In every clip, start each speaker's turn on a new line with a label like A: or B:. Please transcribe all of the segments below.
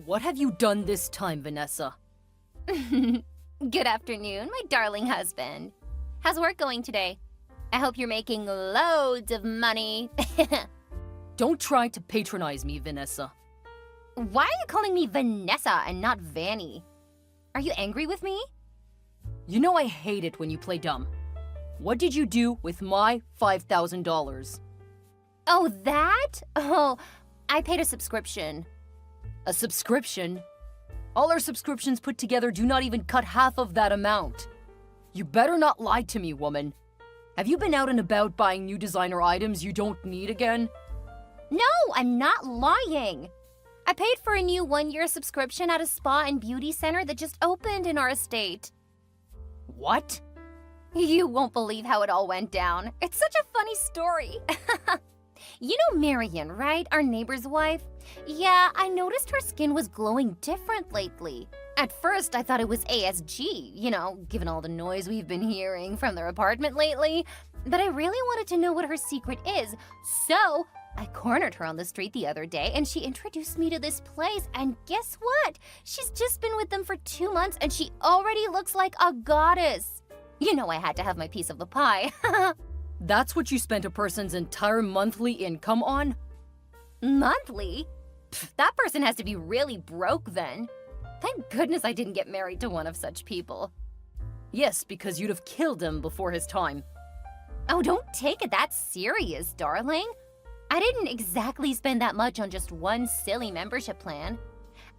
A: What have you done this time, Vanessa?
B: Good afternoon, my darling husband. How's work going today? I hope you're making loads of money.
A: Don't try to patronize me, Vanessa.
B: Why are you calling me Vanessa and not Vanny? Are you angry with me?
A: You know I hate it when you play dumb. What did you do with my $5,000?
B: Oh, that? Oh, I paid a subscription.
A: A subscription? All our subscriptions put together do not even cut half of that amount. You better not lie to me, woman. Have you been out and about buying new designer items you don't need again?
B: No, I'm not lying. I paid for a new one-year subscription at a spa and beauty center that just opened in our estate.
A: What?
B: You won't believe how it all went down. It's such a funny story. You know Marion, right? Our neighbor's wife? Yeah, I noticed her skin was glowing different lately. At first, I thought it was ASG, given all the noise we've been hearing from their apartment lately. But I really wanted to know what her secret is, so I cornered her on the street the other day and she introduced me to this place, and guess what? She's just been with them for 2 months and she already looks like a goddess. You know I had to have my piece of the pie.
A: That's what you spent a person's entire monthly income on?
B: Monthly? Pff, that person has to be really broke then. Thank goodness I didn't get married to one of such people.
A: Yes, because you'd have killed him before his time.
B: Oh, don't take it that serious, darling. I didn't exactly spend that much on just one silly membership plan.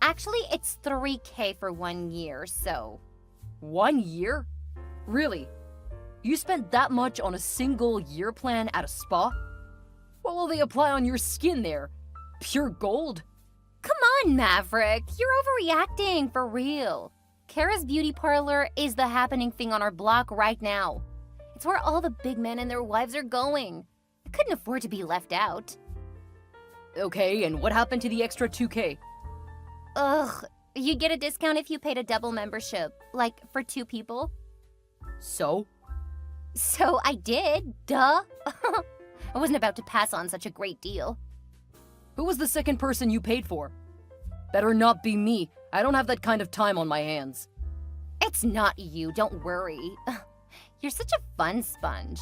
B: Actually, it's $3,000 for 1 year, so...
A: 1 year? Really? You spent that much on a single year plan at a spa? What will they apply on your skin there? Pure gold?
B: Come on, Maverick. You're overreacting, for real. Kara's beauty parlor is the happening thing on our block right now. It's where all the big men and their wives are going. I couldn't afford to be left out.
A: Okay, and what happened to the extra $2,000?
B: Ugh, you'd get a discount if you paid a double membership, like for 2 people.
A: So?
B: So I did, duh. I wasn't about to pass on such a great deal.
A: Who was the second person you paid for? Better not be me. I don't have that kind of time on my hands.
B: It's not you, don't worry. You're such a fun sponge.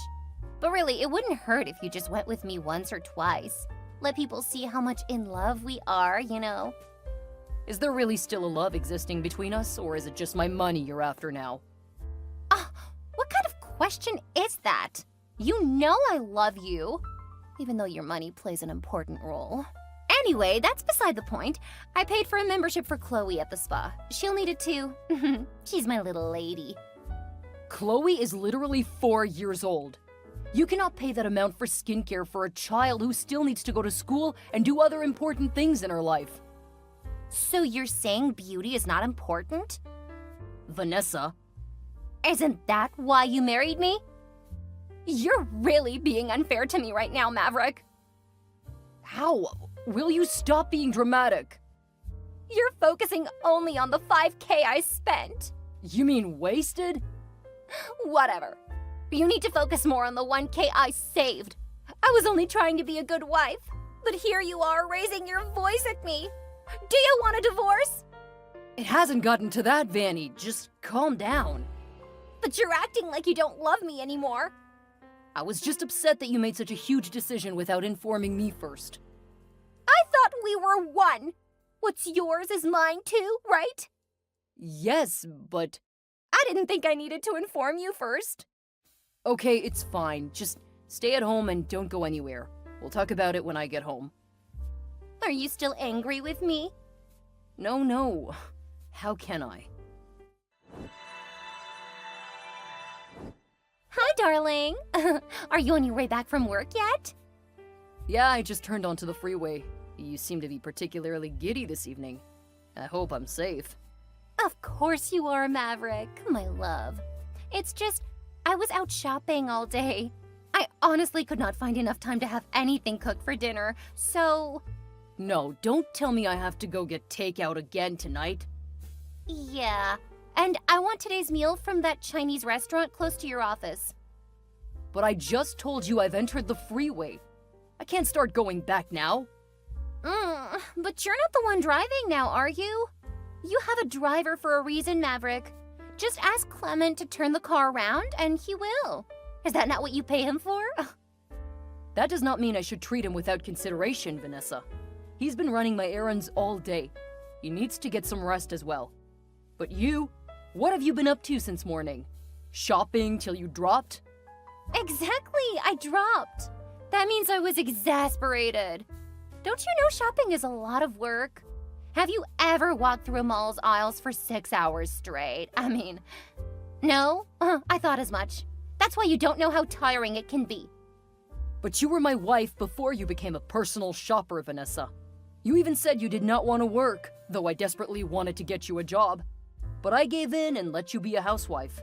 B: But really, it wouldn't hurt if you just went with me once or twice. Let people see how much in love we are,
A: Is there really still a love existing between us, or is it just my money you're after now?
B: What kind of question is that? You know I love you, even though your money plays an important role. Anyway, that's beside the point. I paid for a membership for Chloe at the spa. She'll need it too. She's my little lady.
A: Chloe is literally 4 years old. You cannot pay that amount for skincare for a child who still needs to go to school and do other important things in her life.
B: So you're saying beauty is not important?
A: Vanessa.
B: Isn't that why you married me? You're really being unfair to me right now, Maverick.
A: How? Will you stop being dramatic?
B: You're focusing only on the $5,000 I spent.
A: You mean wasted?
B: Whatever. You need to focus more on the $1,000 I saved. I was only trying to be a good wife, but here you are raising your voice at me. Do you want a divorce?
A: It hasn't gotten to that, Vanny. Just calm down.
B: But you're acting like you don't love me anymore.
A: I was just upset that you made such a huge decision without informing me first.
B: I thought we were one. What's yours is mine too, right?
A: Yes, but...
B: I didn't think I needed to inform you first.
A: Okay, it's fine. Just stay at home and don't go anywhere. We'll talk about it when I get home.
B: Are you still angry with me?
A: No. How can I?
B: Hi, darling. Are you on your way back from work yet?
A: Yeah, I just turned onto the freeway. You seem to be particularly giddy this evening. I hope I'm safe.
B: Of course you are, Maverick, my love. It's just, I was out shopping all day. I honestly could not find enough time to have anything cooked for dinner, so...
A: No, don't tell me I have to go get takeout again tonight.
B: Yeah, and I want today's meal from that Chinese restaurant close to your office.
A: But I just told you I've entered the freeway. I can't start going back now.
B: But you're not the one driving now, are you? You have a driver for a reason, Maverick. Just ask Clement to turn the car around and he will. Is that not what you pay him for?
A: That does not mean I should treat him without consideration, Vanessa. He's been running my errands all day. He needs to get some rest as well. But you, what have you been up to since morning? Shopping till you dropped?
B: Exactly, I dropped. That means I was exasperated. Don't you know shopping is a lot of work? Have you ever walked through a mall's aisles for 6 hours straight? I mean, no? I thought as much. That's why you don't know how tiring it can be.
A: But you were my wife before you became a personal shopper, Vanessa. You even said you did not want to work, though I desperately wanted to get you a job. But I gave in and let you be a housewife.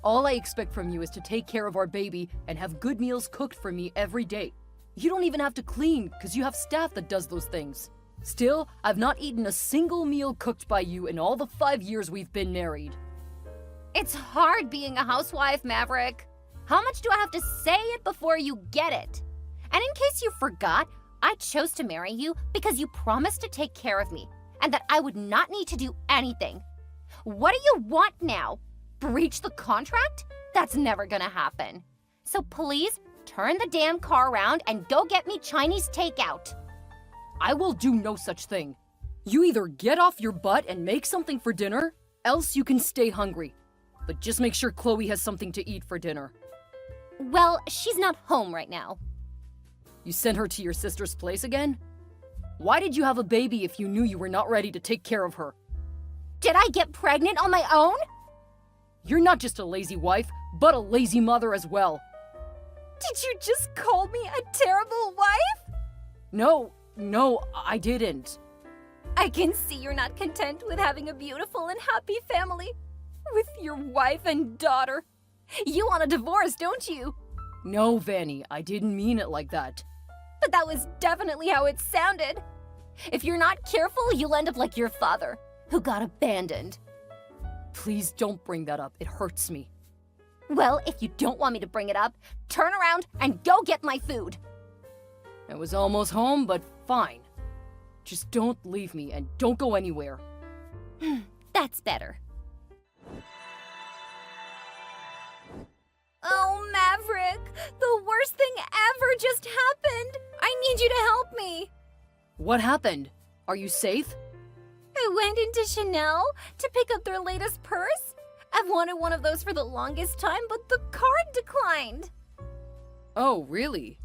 A: All I expect from you is to take care of our baby and have good meals cooked for me every day. You don't even have to clean, because you have staff that does those things. Still, I've not eaten a single meal cooked by you in all the 5 years we've been married.
B: It's hard being a housewife, Maverick. How much do I have to say it before you get it? And in case you forgot, I chose to marry you because you promised to take care of me and that I would not need to do anything. What do you want now? Breach the contract? That's never gonna happen. So please, turn the damn car around and go get me Chinese takeout.
A: I will do no such thing. You either get off your butt and make something for dinner, else you can stay hungry. But just make sure Chloe has something to eat for dinner.
B: Well, she's not home right now.
A: You sent her to your sister's place again? Why did you have a baby if you knew you were not ready to take care of her?
B: Did I get pregnant on my own?
A: You're not just a lazy wife, but a lazy mother as well.
B: Did you just call me a terrible wife?
A: No, I didn't.
B: I can see you're not content with having a beautiful and happy family with your wife and daughter. You want a divorce, don't you?
A: No, Vanny, I didn't mean it like that.
B: But that was definitely how it sounded. If you're not careful, you'll end up like your father, who got abandoned.
A: Please don't bring that up. It hurts me.
B: Well, if you don't want me to bring it up, turn around and go get my food.
A: I was almost home, but fine. Just don't leave me and don't go anywhere.
B: That's better. Oh, Maverick, the worst thing ever just happened. I need you to help me.
A: What happened? Are you safe?
B: I went into Chanel to pick up their latest purse. I've wanted one of those for the longest time, but the card declined.
A: Oh, really?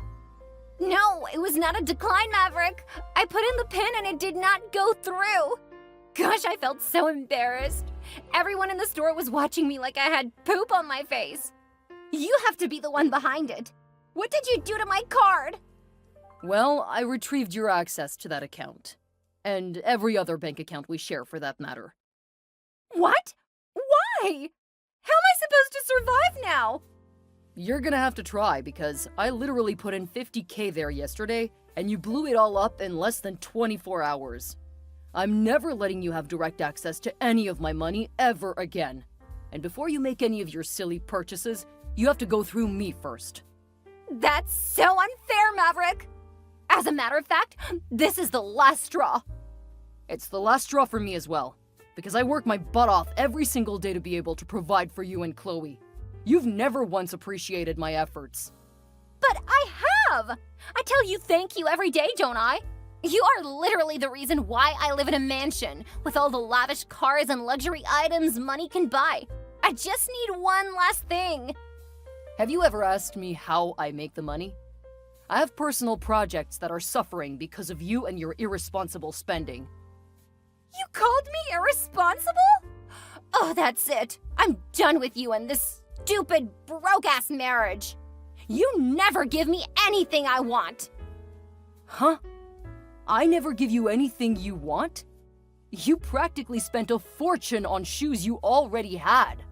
B: No, it was not a decline, Maverick. I put in the pin and it did not go through. Gosh, I felt so embarrassed. Everyone in the store was watching me like I had poop on my face. You have to be the one behind it. What did you do to my card?
A: Well, I retrieved your access to that account. And every other bank account we share for that matter.
B: What? Why? How am I supposed to survive now?
A: You're gonna have to try because I literally put in $50K there yesterday and you blew it all up in less than 24 hours. I'm never letting you have direct access to any of my money ever again. And before you make any of your silly purchases, you have to go through me first.
B: That's so unfair, Maverick. As a matter of fact, this is the last straw.
A: It's the last straw for me as well, because I work my butt off every single day to be able to provide for you and Chloe. You've never once appreciated my efforts.
B: But I have! I tell you thank you every day, don't I? You are literally the reason why I live in a mansion, with all the lavish cars and luxury items money can buy. I just need one last thing.
A: Have you ever asked me how I make the money? I have personal projects that are suffering because of you and your irresponsible spending.
B: You called me irresponsible? Oh, that's it. I'm done with you and this stupid, broke-ass marriage. You never give me anything I want.
A: Huh? I never give you anything you want? You practically spent a fortune on shoes you already had.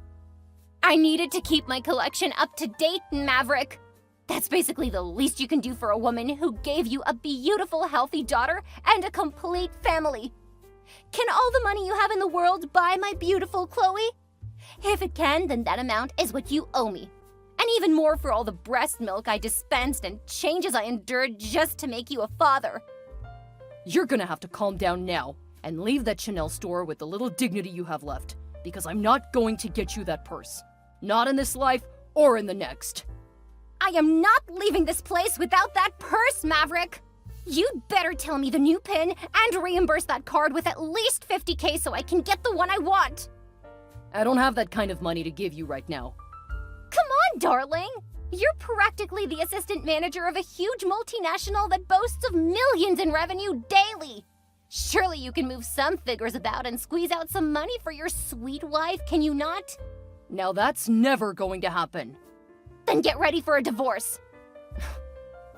B: I needed to keep my collection up to date, Maverick. That's basically the least you can do for a woman who gave you a beautiful, healthy daughter and a complete family. Can all the money you have in the world buy my beautiful Chloe? If it can, then that amount is what you owe me. And even more for all the breast milk I dispensed and changes I endured just to make you a father.
A: You're gonna have to calm down now and leave that Chanel store with the little dignity you have left, because I'm not going to get you that purse. Not in this life or in the next.
B: I am not leaving this place without that purse, Maverick! You'd better tell me the new PIN and reimburse that card with at least $50K so I can get the one I want!
A: I don't have that kind of money to give you right now.
B: Come on, darling! You're practically the assistant manager of a huge multinational that boasts of millions in revenue daily! Surely you can move some figures about and squeeze out some money for your sweet wife, can you not?
A: Now that's never going to happen.
B: Then get ready for a divorce!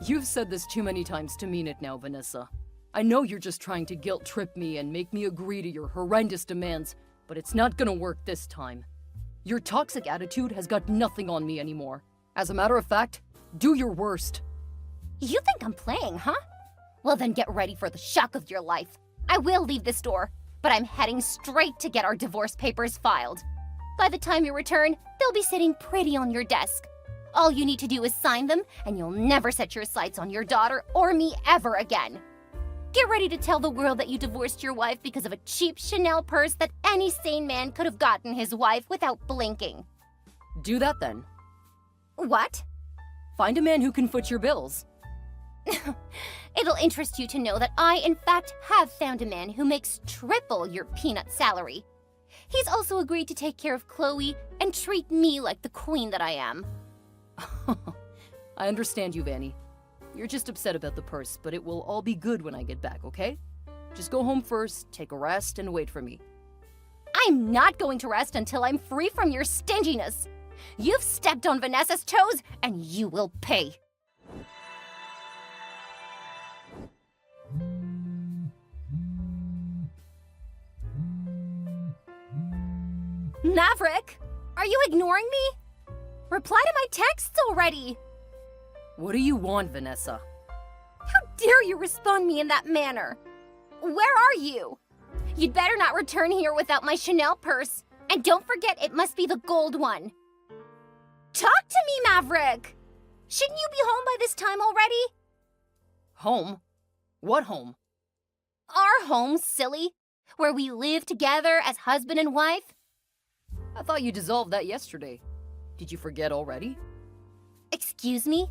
A: You've said this too many times to mean it now, Vanessa. I know you're just trying to guilt-trip me and make me agree to your horrendous demands, but it's not gonna work this time. Your toxic attitude has got nothing on me anymore. As a matter of fact, do your worst.
B: You think I'm playing, huh? Well then get ready for the shock of your life. I will leave this door, but I'm heading straight to get our divorce papers filed. By the time you return, they'll be sitting pretty on your desk. All you need to do is sign them, and you'll never set your sights on your daughter or me ever again. Get ready to tell the world that you divorced your wife because of a cheap Chanel purse that any sane man could have gotten his wife without blinking.
A: Do that then.
B: What?
A: Find a man who can foot your bills.
B: It'll interest you to know that I, in fact, have found a man who makes triple your peanut salary. He's also agreed to take care of Chloe and treat me like the queen that I am.
A: I understand you, Vanny. You're just upset about the purse, but it will all be good when I get back, okay? Just go home first, take a rest, and wait for me.
B: I'm not going to rest until I'm free from your stinginess. You've stepped on Vanessa's toes, and you will pay. Maverick, are you ignoring me? Reply to my texts already!
A: What do you want, Vanessa?
B: How dare you respond me in that manner? Where are you? You'd better not return here without my Chanel purse. And don't forget, it must be the gold one. Talk to me, Maverick! Shouldn't you be home by this time already?
A: Home? What home?
B: Our home, silly. Where we live together as husband and wife.
A: I thought you dissolved that yesterday. Did you forget already?
B: Excuse me?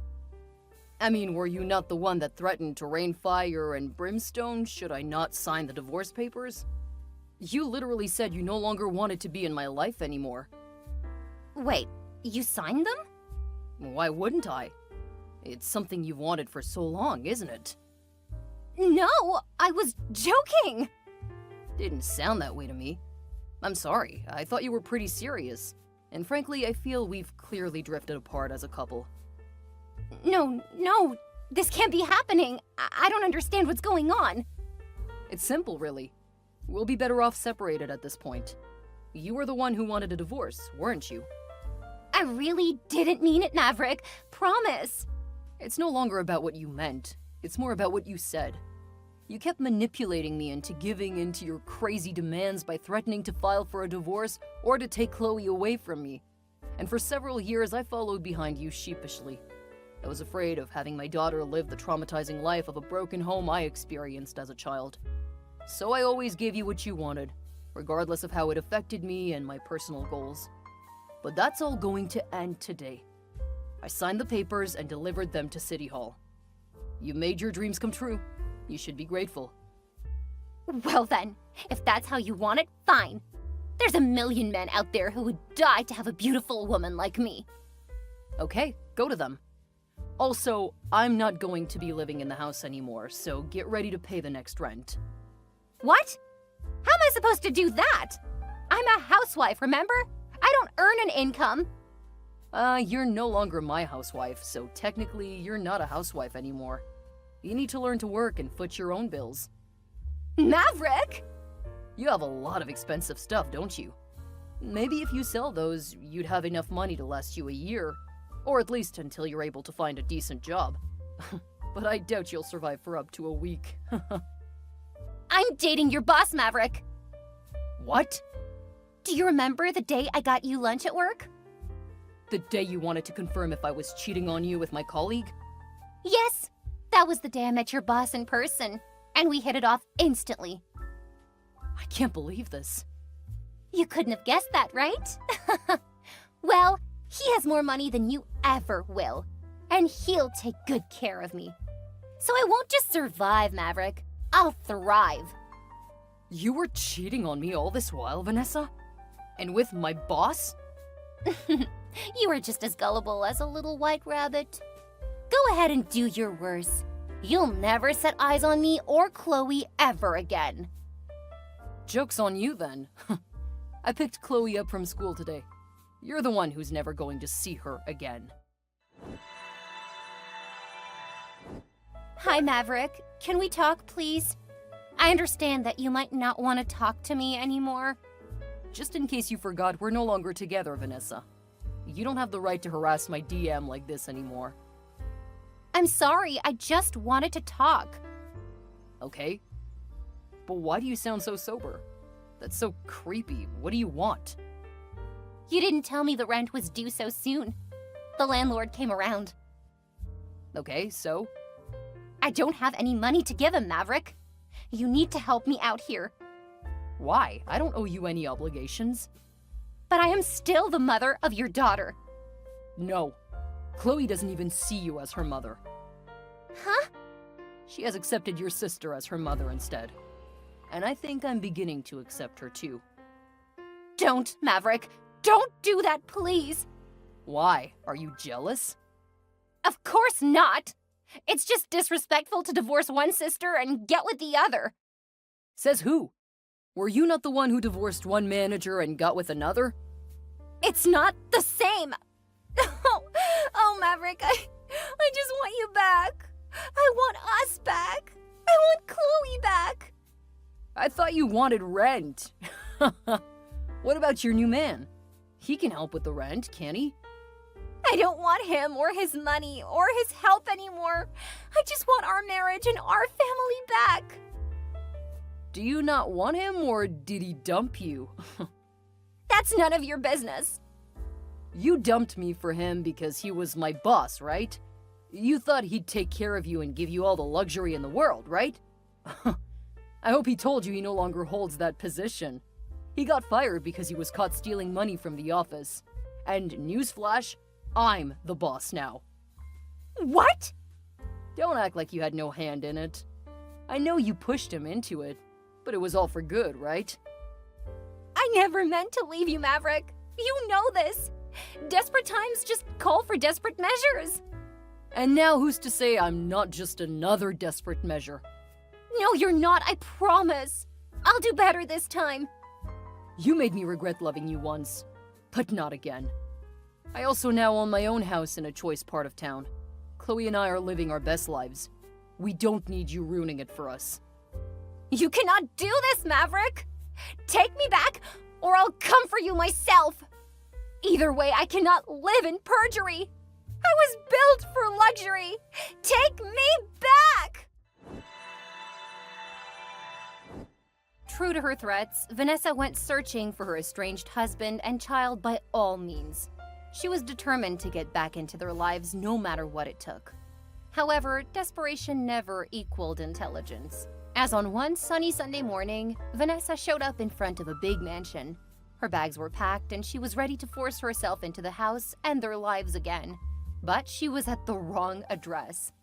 A: I mean, were you not the one that threatened to rain fire and brimstone should I not sign the divorce papers? You literally said you no longer wanted to be in my life anymore.
B: Wait, you signed them?
A: Why wouldn't I? It's something you've wanted for so long, isn't it?
B: No, I was joking!
A: Didn't sound that way to me. I'm sorry, I thought you were pretty serious. And frankly, I feel we've clearly drifted apart as a couple.
B: No, this can't be happening. I don't understand what's going on.
A: It's simple, really. We'll be better off separated at this point. You were the one who wanted a divorce, weren't you?
B: I really didn't mean it, Maverick. Promise.
A: It's no longer about what you meant. It's more about what you said. You kept manipulating me into giving in to your crazy demands by threatening to file for a divorce or to take Chloe away from me. And for several years, I followed behind you sheepishly. I was afraid of having my daughter live the traumatizing life of a broken home I experienced as a child. So I always gave you what you wanted, regardless of how it affected me and my personal goals. But that's all going to end today. I signed the papers and delivered them to City Hall. You made your dreams come true. You should be grateful.
B: Well then, if that's how you want it, fine. There's a million men out there who would die to have a beautiful woman like me.
A: Okay, go to them. Also, I'm not going to be living in the house anymore, so get ready to pay the next rent.
B: What? How am I supposed to do that? I'm a housewife, remember? I don't earn an income.
A: You're no longer my housewife, so technically you're not a housewife anymore. You need to learn to work and foot your own bills.
B: Maverick!
A: You have a lot of expensive stuff, don't you? Maybe if you sell those, you'd have enough money to last you a year. Or at least until you're able to find a decent job. But I doubt you'll survive for up to a week.
B: I'm dating your boss, Maverick.
A: What?
B: Do you remember the day I got you lunch at work?
A: The day you wanted to confirm if I was cheating on you with my colleague?
B: Yes, that was the day I met your boss in person. and we hit it off instantly.
A: I can't believe this.
B: You couldn't have guessed that, right? Well, he has more money than you ever will, and he'll take good care of me. So I won't just survive, Maverick. I'll thrive.
A: You were cheating on me all this while, Vanessa? And with my boss?
B: You are just as gullible as a little white rabbit. Go ahead and do your worst. You'll never set eyes on me or Chloe ever again.
A: Joke's on you then. I picked Chloe up from school today. You're the one who's never going to see her again.
B: Hi, Maverick. Can we talk, please? I understand that you might not want to talk to me anymore.
A: Just in case you forgot, we're no longer together, Vanessa. You don't have the right to harass my DM like this anymore.
B: I'm sorry, I just wanted to talk.
A: Okay. But why do you sound so sober? That's so creepy. What do you want?
B: You didn't tell me the rent was due so soon. The landlord came around.
A: Okay, so?
B: I don't have any money to give him, Maverick. You need to help me out here.
A: Why? I don't owe you any obligations.
B: But I am still the mother of your daughter.
A: No. Chloe doesn't even see you as her mother.
B: Huh?
A: She has accepted your sister as her mother instead. And I think I'm beginning to accept her too.
B: Don't, Maverick. Don't do that, please.
A: Why? Are you jealous?
B: Of course not. It's just disrespectful to divorce one sister and get with the other.
A: Says who? Were you not the one who divorced one manager and got with another?
B: It's not the same. Oh, Maverick, I just want you back. I want us back. I want Chloe back.
A: I thought you wanted rent. What about your new man? He can help with the rent, can't he?
B: I don't want him or his money or his help anymore. I just want our marriage and our family back.
A: Do you not want him, or did he dump you?
B: That's none of your business.
A: You dumped me for him because he was my boss, right? You thought he'd take care of you and give you all the luxury in the world, right? I hope he told you he no longer holds that position. He got fired because he was caught stealing money from the office. And newsflash, I'm the boss now.
B: What?
A: Don't act like you had no hand in it. I know you pushed him into it, but it was all for good, right?
B: I never meant to leave you, Maverick. You know this. Desperate times just call for desperate measures.
A: And now who's to say I'm not just another desperate measure?
B: No, you're not, I promise. I'll do better this time.
A: You made me regret loving you once, but not again. I also now own my own house in a choice part of town. Chloe and I are living our best lives. We don't need you ruining it for us.
B: You cannot do this, Maverick! Take me back, or I'll come for you myself! Either way, I cannot live in perjury! I was built for luxury! Take me back! True to her threats, Vanessa went searching for her estranged husband and child by all means. She was determined to get back into their lives no matter what it took. However, desperation never equaled intelligence. As on one sunny Sunday morning, Vanessa showed up in front of a big mansion. Her bags were packed and she was ready to force herself into the house and their lives again. But she was at the wrong address.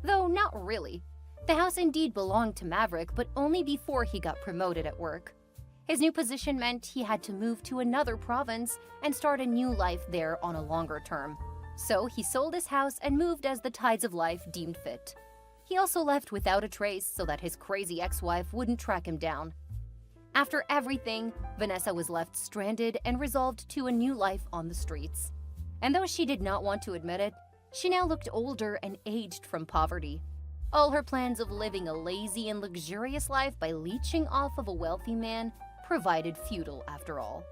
B: Though not really. The house indeed belonged to Maverick, but only before he got promoted at work. His new position meant he had to move to another province and start a new life there on a longer term. So he sold his house and moved as the tides of life deemed fit. He also left without a trace so that his crazy ex-wife wouldn't track him down. After everything, Vanessa was left stranded and resolved to a new life on the streets. And though she did not want to admit it, she now looked older and aged from poverty. All her plans of living a lazy and luxurious life by leeching off of a wealthy man provided futile after all.